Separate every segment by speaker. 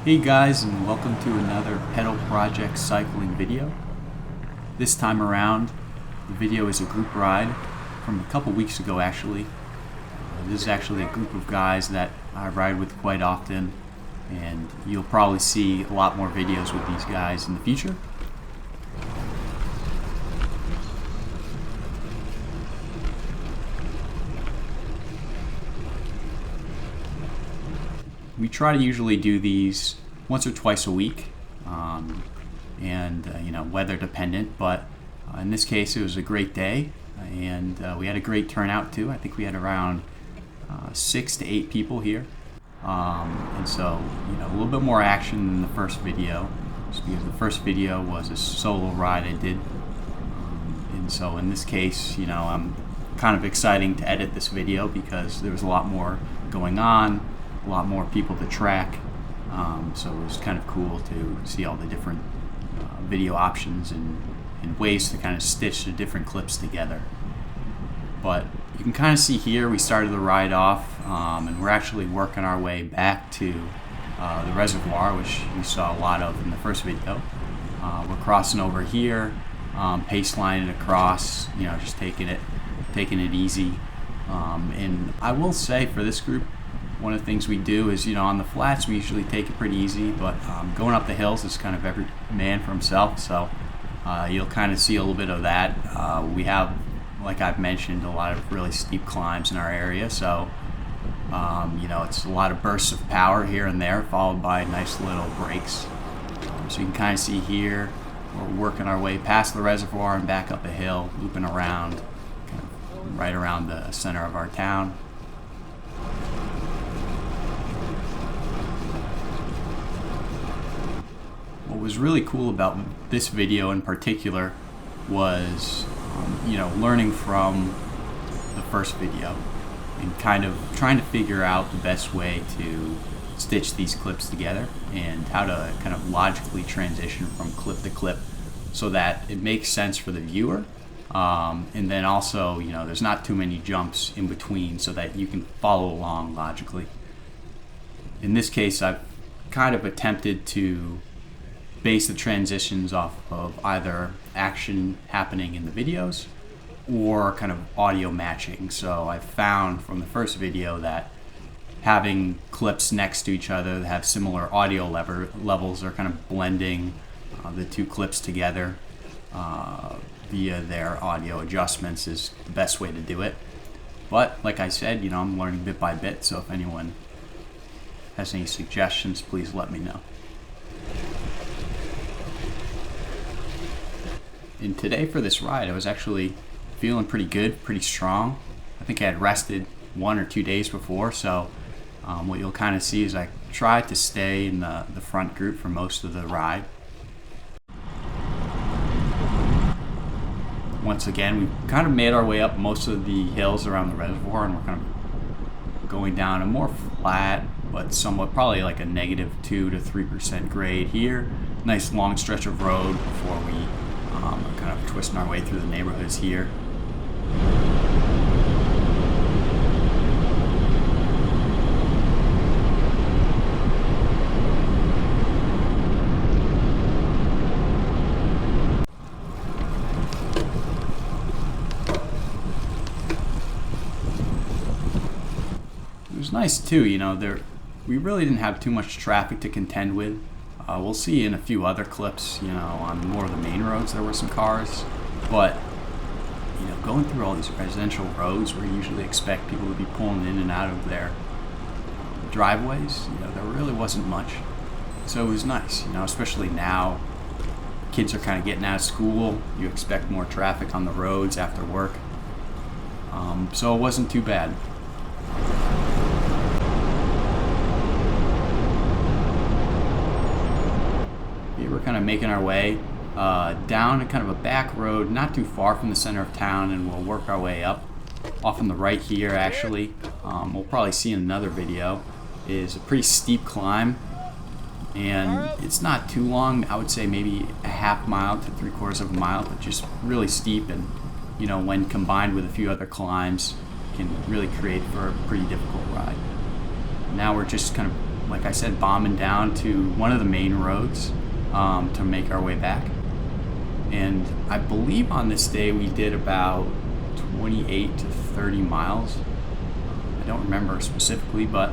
Speaker 1: Hey guys, and welcome to another pedal project cycling video. This time around, the video is a group ride from a couple weeks ago actually. This is actually a group of guys that I ride with quite often, and you'll probably see a lot more videos with these guys in the future. We try to usually do these once or twice a week, weather dependent, but in this case it was a great day, and we had a great turnout too. I think we had around 6 to 8 people here, and so a little bit more action than the first video, just because the first video was a solo ride I did, and so in this case I'm kind of exciting to edit this video because there was a lot more going on, a lot more people to track, so it was kind of cool to see all the different video options and ways to kind of stitch the different clips together. But you can kind of see here we started the ride off, and we're actually working our way back to the reservoir, which you saw a lot of in the first video. We're crossing over here, pace lining across, just taking it easy. And I will say for this group, one of the things we do is, on the flats we usually take it pretty easy, but going up the hills is kind of every man for himself, so you'll kind of see a little bit of that. We have, like I've mentioned, a lot of really steep climbs in our area, so it's a lot of bursts of power here and there, followed by nice little breaks. So you can kind of see here, we're working our way past the reservoir and back up a hill, looping around, kind of right around the center of our town. What was really cool about this video in particular was, learning from the first video and kind of trying to figure out the best way to stitch these clips together and how to kind of logically transition from clip to clip so that it makes sense for the viewer, and then also, there's not too many jumps in between so that you can follow along logically. In this case, I've kind of attempted to base the transitions off of either action happening in the videos or kind of audio matching. So I found from the first video that having clips next to each other that have similar audio levels are kind of blending the two clips together via their audio adjustments is the best way to do it. But like I said, I'm learning bit by bit, so if anyone has any suggestions, please let me know. And today for this ride, I was actually feeling pretty good, pretty strong. I think I had rested 1 or 2 days before, so what you'll kind of see is I tried to stay in the front group for most of the ride. Once again, we kind of made our way up most of the hills around the reservoir, and we're kind of going down a more flat, but somewhat probably like a -2 to 3% grade here. Nice long stretch of road before we are kind of twisting our way through the neighborhoods here. It was nice too, we really didn't have too much traffic to contend with. We'll see in a few other clips, on more of the main roads there were some cars, but going through all these residential roads where you usually expect people to be pulling in and out of their driveways, there really wasn't much. So it was nice, especially now kids are kind of getting out of school, you expect more traffic on the roads after work, so it wasn't too bad. We're kind of making our way down kind of a back road, not too far from the center of town, and we'll work our way up. Off on the right here, actually, we'll probably see in another video, is a pretty steep climb, and it's not too long. I would say maybe a half mile to 3/4 of a mile, but just really steep, and when combined with a few other climbs, can really create for a pretty difficult ride. Now we're just kind of like I said, bombing down to one of the main roads to make our way back. And I believe on this day we did about 28 to 30 miles. I don't remember specifically, but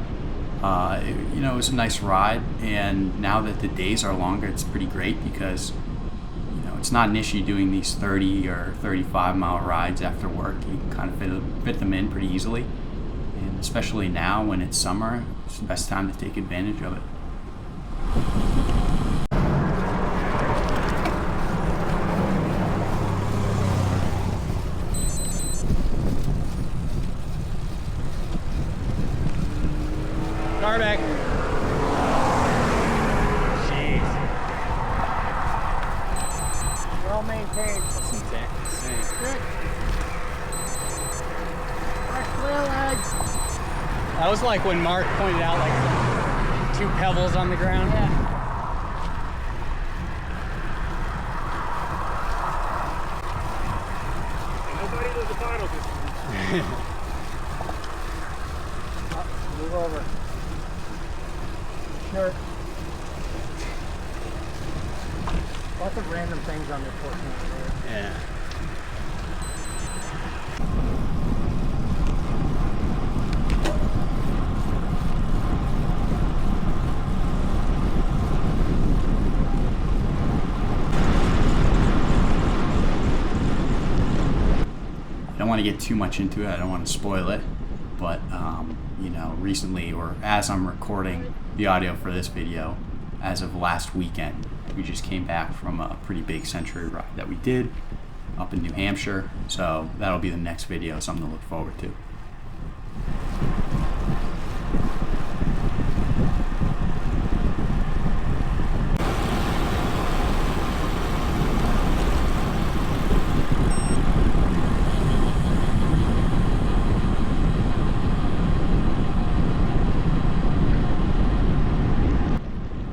Speaker 1: it was a nice ride. And now that the days are longer, it's pretty great because it's not an issue doing these 30 or 35 mile rides after work. You can kind of fit them in pretty easily. And especially now when it's summer, it's the best time to take advantage of it.
Speaker 2: Tarmac. Jeez.
Speaker 3: Well maintained.
Speaker 2: That's exactly the same.
Speaker 3: Good. Fresh wheel legs.
Speaker 2: That was like when Mark pointed out like two pebbles on the ground.
Speaker 3: Yeah.
Speaker 4: Nobody does the final this time.
Speaker 3: Move over. Sure. Lots of random things on this portion of the road.
Speaker 2: Yeah.
Speaker 1: I don't want to get too much into it. I don't want to spoil it. But, recently, or as I'm recording the audio for this video, as of last weekend, we just came back from a pretty big century ride that we did up in New Hampshire. So that'll be the next video, something to look forward to.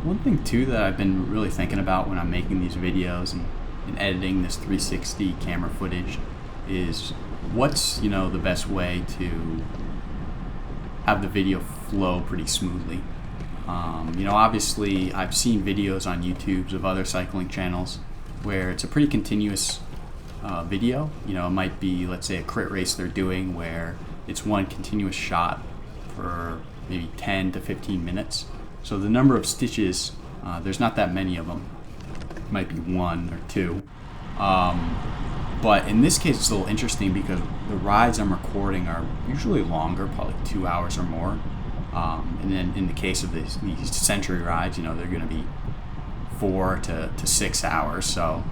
Speaker 1: One thing too that I've been really thinking about when I'm making these videos and editing this 360 camera footage is what's the best way to have the video flow pretty smoothly. Obviously I've seen videos on YouTube of other cycling channels where it's a pretty continuous video. It might be, let's say, a crit race they're doing where it's one continuous shot for maybe 10 to 15 minutes. So the number of stitches, there's not that many of them. It might be one or two. But in this case, it's a little interesting because the rides I'm recording are usually longer, probably 2 hours or more. And then in the case of these century rides, they're going to be 4 to 6 hours. So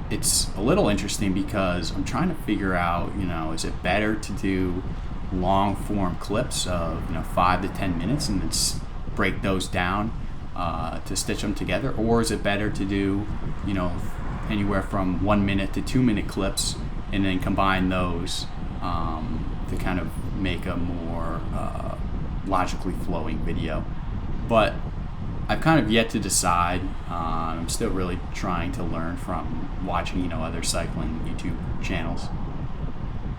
Speaker 1: it's a little interesting because I'm trying to figure out, is it better to do long form clips of 5 to 10 minutes and then break those down to stitch them together, or is it better to do anywhere from 1 minute to 2 minute clips and then combine those to kind of make a more logically flowing video? But I've kind of yet to decide. I'm still really trying to learn from watching other cycling YouTube channels.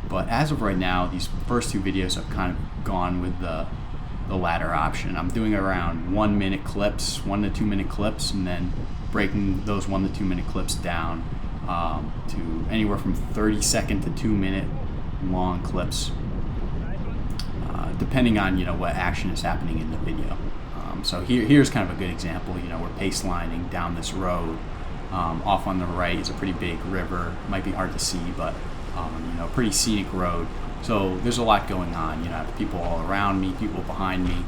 Speaker 1: But as of right now, these first two videos I've kind of gone with the latter option. I'm doing around 1 minute clips, 1 to 2 minute clips, and then breaking those 1 to 2 minute clips down to anywhere from 30-second to 2 minute long clips, depending on what action is happening in the video. So here's kind of a good example. We're pace lining down this road. Off on the right is a pretty big river. Might be hard to see, but pretty scenic road. So there's a lot going on. I have people all around me, people behind me,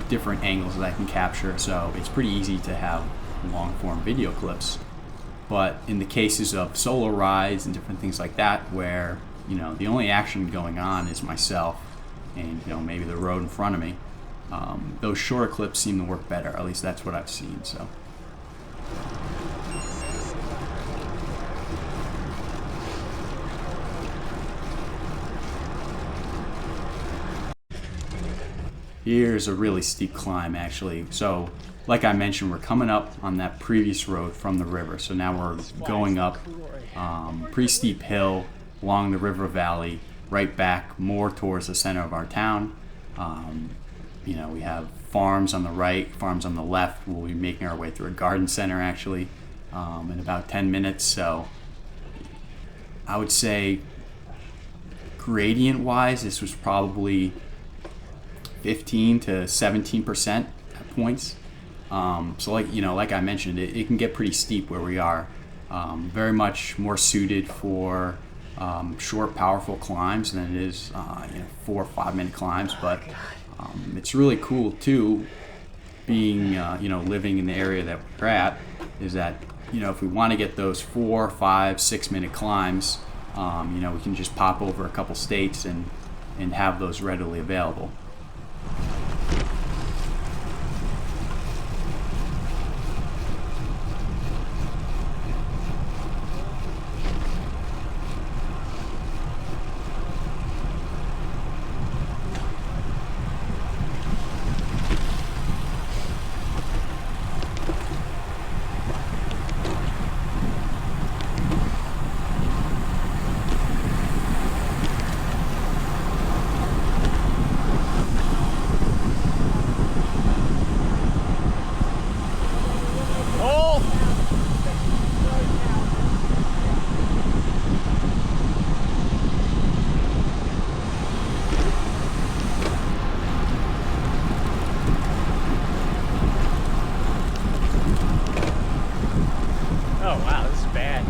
Speaker 1: different angles that I can capture. So it's pretty easy to have long form video clips. But in the cases of solo rides and different things like that, where the only action going on is myself and maybe the road in front of me, those shorter clips seem to work better. At least that's what I've seen. So. Here's a really steep climb, actually. So, like I mentioned, we're coming up on that previous road from the river. So now we're going up pretty steep hill along the river valley, right back more towards the center of our town. we have farms on the right, farms on the left. We'll be making our way through a garden center actually in about 10 minutes. So I would say gradient wise, this was probably 15 to 17% at points. So like I mentioned, it can get pretty steep where we are. Very much more suited for short, powerful climbs than it is 4 or 5 minute climbs. But it's really cool too, being living in the area that we're at, is that if we want to get those 4, 5, 6 minute climbs, we can just pop over a couple states and have those readily available.
Speaker 2: Oh wow, this is bad.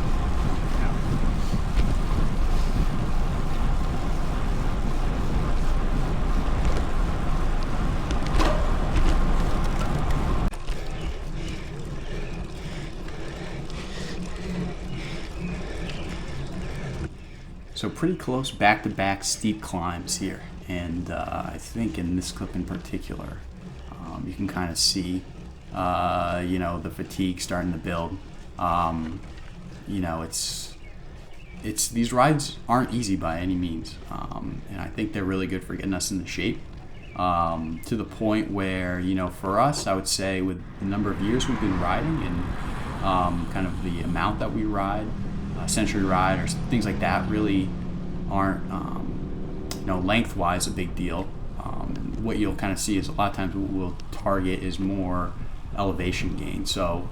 Speaker 1: So pretty close back-to-back steep climbs here, and I think in this clip in particular, you can kind of see, the fatigue starting to build. It's these rides aren't easy by any means, and I think they're really good for getting us into shape. To the point where, for us, I would say with the number of years we've been riding and kind of the amount that we ride, century ride or things like that really aren't, lengthwise a big deal. What you'll kind of see is a lot of times what we'll target is more elevation gain. So,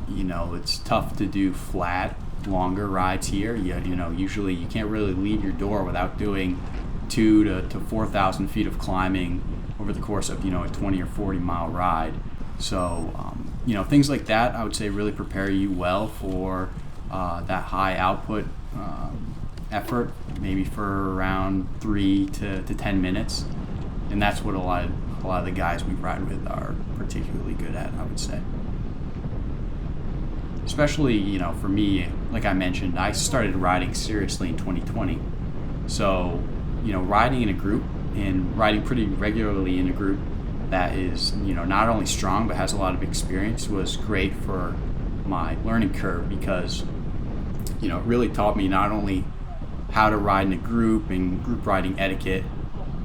Speaker 1: it's tough to do flat, longer rides here. Usually you can't really leave your door without doing 2,000 to 4,000 feet of climbing over the course of, a 20 or 40 mile ride. So, things like that, I would say really prepare you well for that high output effort, maybe for around 3 to 10 minutes. And that's what a lot of the guys we ride with are particularly good at, I would say. Especially, for me, like I mentioned, I started riding seriously in 2020. So, riding in a group and riding pretty regularly in a group that is, not only strong but has a lot of experience was great for my learning curve, because, it really taught me not only how to ride in a group and group riding etiquette,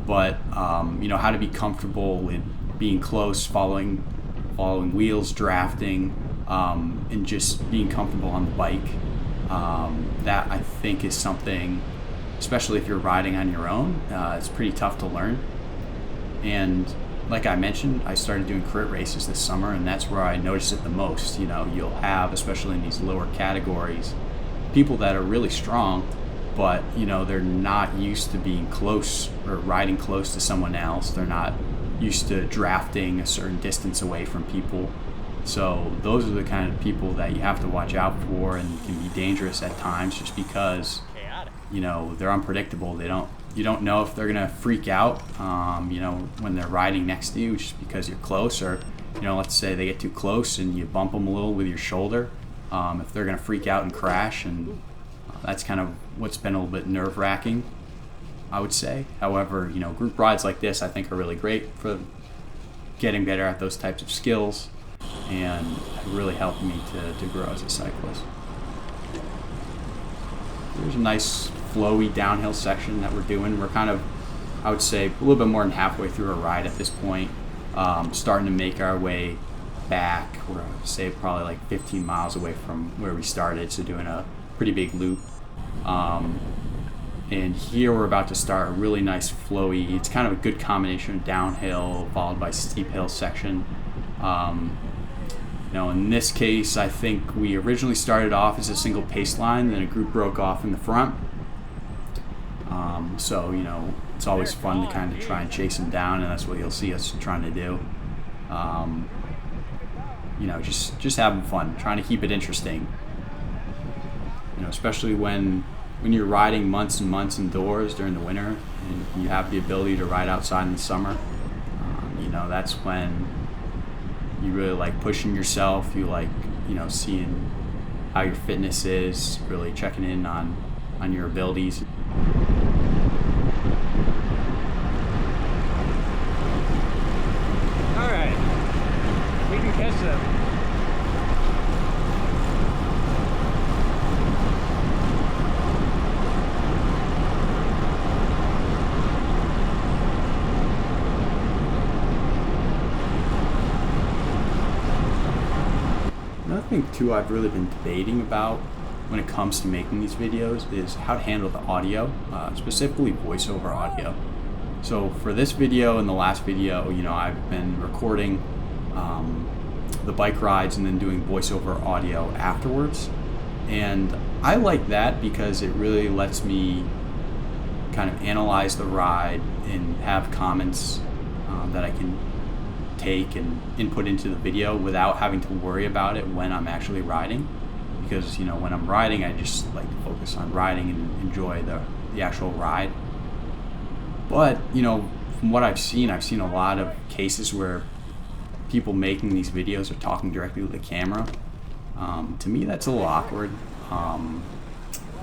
Speaker 1: but, how to be comfortable with being close, following wheels, drafting, and just being comfortable on the bike. That I think is something, especially if you're riding on your own, it's pretty tough to learn. And like I mentioned, I started doing crit races this summer, and that's where I noticed it the most. You'll have, especially in these lower categories, people that are really strong, but they're not used to being close or riding close to someone else. They're not used to drafting a certain distance away from people. So those are the kind of people that you have to watch out for, and can be dangerous at times just because they're unpredictable. You don't know if they're gonna freak out when they're riding next to you just because you're close, or let's say they get too close and you bump them a little with your shoulder, if they're gonna freak out and crash. And that's kind of what's been a little bit nerve-wracking, I would say. However, group rides like this I think are really great for getting better at those types of skills, and have really helped me to grow as a cyclist. There's a nice flowy downhill section that we're doing. We're kind of, I would say, a little bit more than halfway through our ride at this point, starting to make our way back. We're, say, probably like 15 miles away from where we started, so doing a pretty big loop. And here we're about to start a really nice flowy, it's kind of a good combination of downhill followed by steep hill section. In this case, I think we originally started off as a single pace line, then a group broke off in the front. It's always fun to kind of try and chase them down, and that's what you'll see us trying to do. Just having fun, trying to keep it interesting. Especially when you're riding months and months indoors during the winter, and you have the ability to ride outside in the summer. That's when you really like pushing yourself. You like, seeing how your fitness is, really checking in on your abilities.
Speaker 2: All right, we can catch them.
Speaker 1: Another thing too I've really been debating about when it comes to making these videos is how to handle the audio, specifically voiceover audio. So for this video and the last video, I've been recording the bike rides and then doing voiceover audio afterwards. And I like that because it really lets me kind of analyze the ride and have comments that I can take and input into the video without having to worry about it when I'm actually riding. Because when I'm riding, I just like to focus on riding and enjoy the actual ride. But from what I've seen a lot of cases where people making these videos are talking directly to the camera. To me, that's a little awkward. When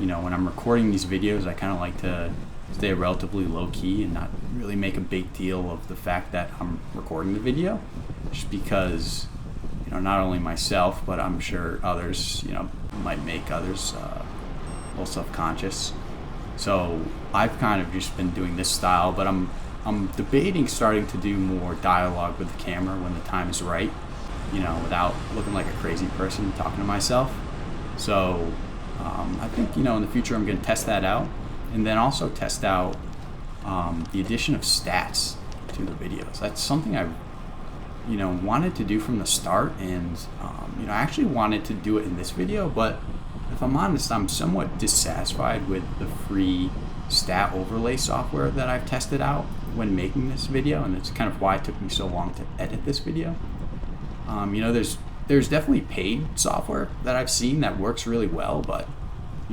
Speaker 1: I'm recording these videos, I kind of like to stay relatively low key and not really make a big deal of the fact that I'm recording the video, just because not only myself, but I'm sure others might make others a little self-conscious. So I've kind of just been doing this style, but I'm debating starting to do more dialogue with the camera when the time is right, without looking like a crazy person talking to myself. So I think in the future I'm going to test that out, and then also test out the addition of stats to the videos. That's something I've wanted to do from the start, and I actually wanted to do it in this video, but if I'm honest, I'm somewhat dissatisfied with the free stat overlay software that I've tested out when making this video, and it's kind of why it took me so long to edit this video. There's definitely paid software that I've seen that works really well, but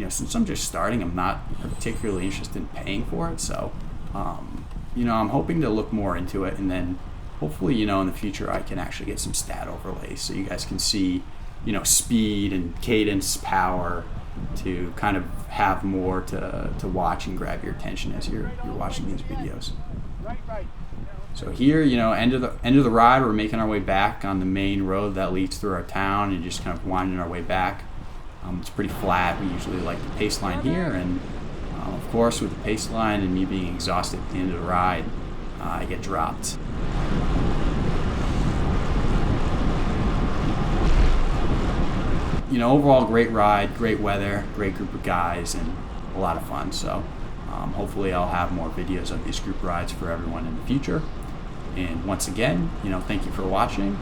Speaker 1: since I'm just starting, I'm not particularly interested in paying for it. So I'm hoping to look more into it, and then hopefully in the future I can actually get some stat overlays so you guys can see speed and cadence, power, to kind of have more to watch and grab your attention as you're watching these videos. So here, end of the ride, we're making our way back on the main road that leads through our town and just kind of winding our way back. It's pretty flat. We usually like the pace line here, and of course with the pace line and me being exhausted at the end of the ride, I get dropped. Overall great ride, great weather, great group of guys, and a lot of fun. So hopefully I'll have more videos of these group rides for everyone in the future. And once again, thank you for watching,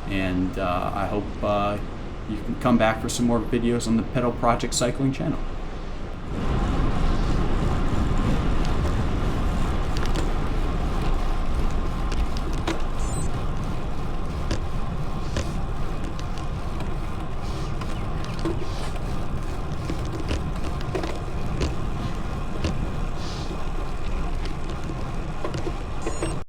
Speaker 1: and I hope you can come back for some more videos on the Pedal Project Cycling channel.